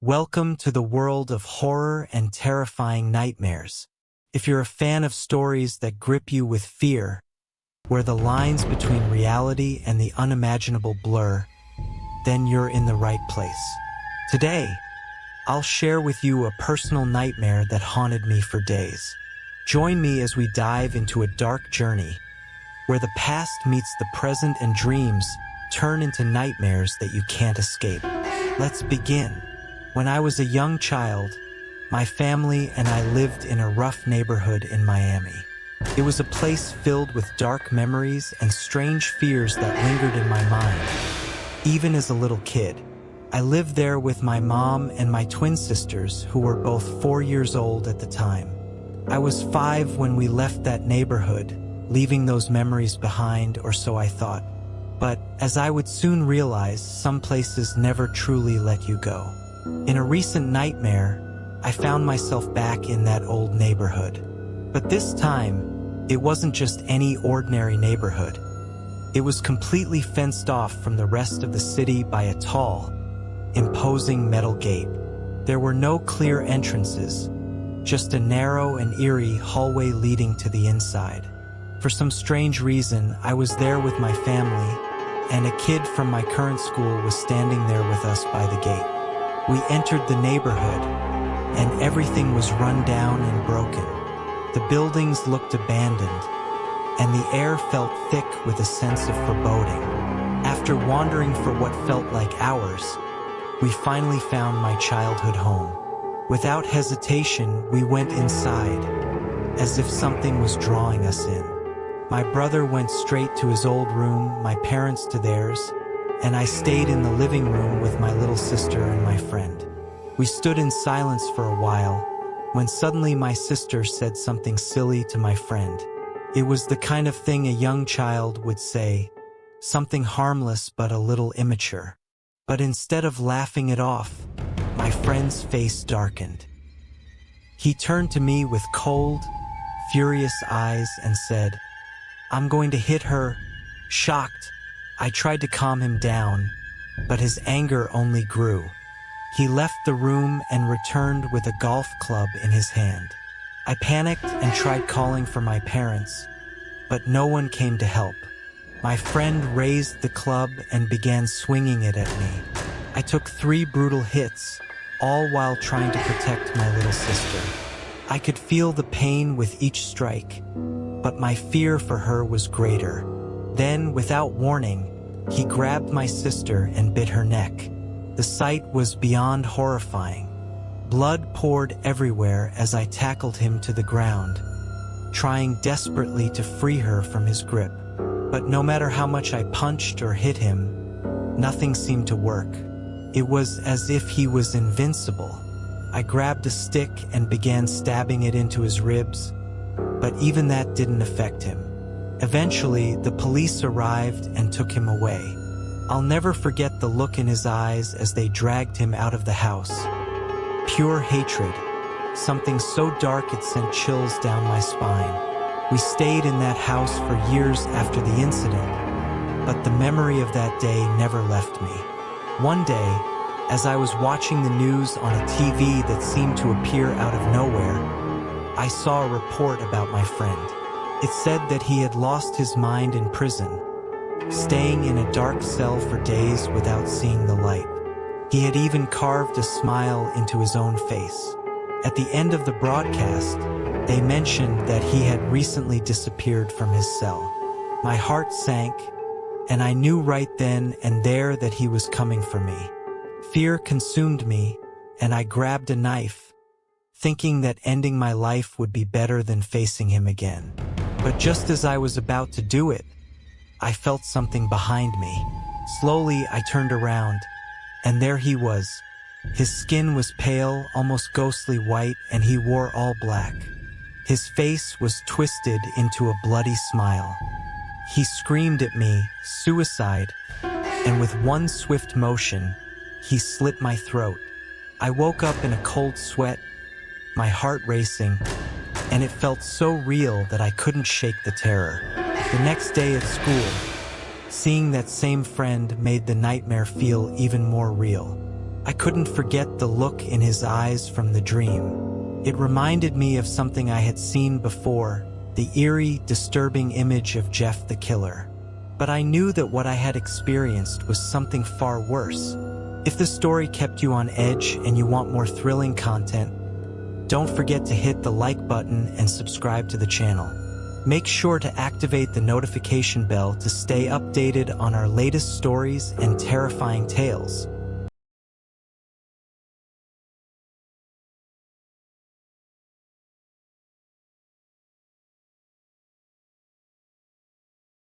Welcome to the world of horror and terrifying nightmares. If you're a fan of stories that grip you with fear, where the lines between reality and the unimaginable blur, then you're in the right place. Today, I'll share with you a personal nightmare that haunted me for days. Join me as we dive into a dark journey, where the past meets the present and dreams turn into nightmares that you can't escape. Let's begin. When I was a young child, my family and I lived in a rough neighborhood in Miami. It was a place filled with dark memories and strange fears that lingered in my mind. Even as a little kid, I lived there with my mom and my twin sisters, who were both 4 years old at the time. I was 5 when we left that neighborhood, leaving those memories behind, or so I thought. But as I would soon realize, some places never truly let you go. In a recent nightmare, I found myself back in that old neighborhood. But this time, it wasn't just any ordinary neighborhood. It was completely fenced off from the rest of the city by a tall, imposing metal gate. There were no clear entrances, just a narrow and eerie hallway leading to the inside. For some strange reason, I was there with my family, and a kid from my current school was standing there with us by the gate. We entered the neighborhood, and everything was run down and broken. The buildings looked abandoned, and the air felt thick with a sense of foreboding. After wandering for what felt like hours, we finally found my childhood home. Without hesitation, we went inside, as if something was drawing us in. My brother went straight to his old room, my parents to theirs, and I stayed in the living room with my little sister and my friend. We stood in silence for a while, when suddenly my sister said something silly to my friend. It was the kind of thing a young child would say, something harmless but a little immature. But instead of laughing it off, my friend's face darkened. He turned to me with cold, furious eyes and said, "I'm going to hit her." Shocked, I tried to calm him down, but his anger only grew. He left the room and returned with a golf club in his hand. I panicked and tried calling for my parents, but no one came to help. My friend raised the club and began swinging it at me. I took 3 brutal hits, all while trying to protect my little sister. I could feel the pain with each strike, but my fear for her was greater. Then, without warning, he grabbed my sister and bit her neck. The sight was beyond horrifying. Blood poured everywhere as I tackled him to the ground, trying desperately to free her from his grip. But no matter how much I punched or hit him, nothing seemed to work. It was as if he was invincible. I grabbed a stick and began stabbing it into his ribs, but even that didn't affect him. Eventually, the police arrived and took him away. I'll never forget the look in his eyes as they dragged him out of the house. Pure hatred, something so dark it sent chills down my spine. We stayed in that house for years after the incident, but the memory of that day never left me. One day, as I was watching the news on a TV that seemed to appear out of nowhere, I saw a report about my friend. It said that he had lost his mind in prison, staying in a dark cell for days without seeing the light. He had even carved a smile into his own face. At the end of the broadcast, they mentioned that he had recently disappeared from his cell. My heart sank, and I knew right then and there that he was coming for me. Fear consumed me, and I grabbed a knife, thinking that ending my life would be better than facing him again. But just as I was about to do it, I felt something behind me. Slowly, I turned around, and there he was. His skin was pale, almost ghostly white, and he wore all black. His face was twisted into a bloody smile. He screamed at me, "Suicide," and with one swift motion, he slit my throat. I woke up in a cold sweat, my heart racing, and it felt so real that I couldn't shake the terror. The next day at school, seeing that same friend made the nightmare feel even more real. I couldn't forget the look in his eyes from the dream. It reminded me of something I had seen before, the eerie, disturbing image of Jeff the killer. But I knew that what I had experienced was something far worse. If the story kept you on edge and you want more thrilling content, don't forget to hit the like button and subscribe to the channel. Make sure to activate the notification bell to stay updated on our latest stories and terrifying tales.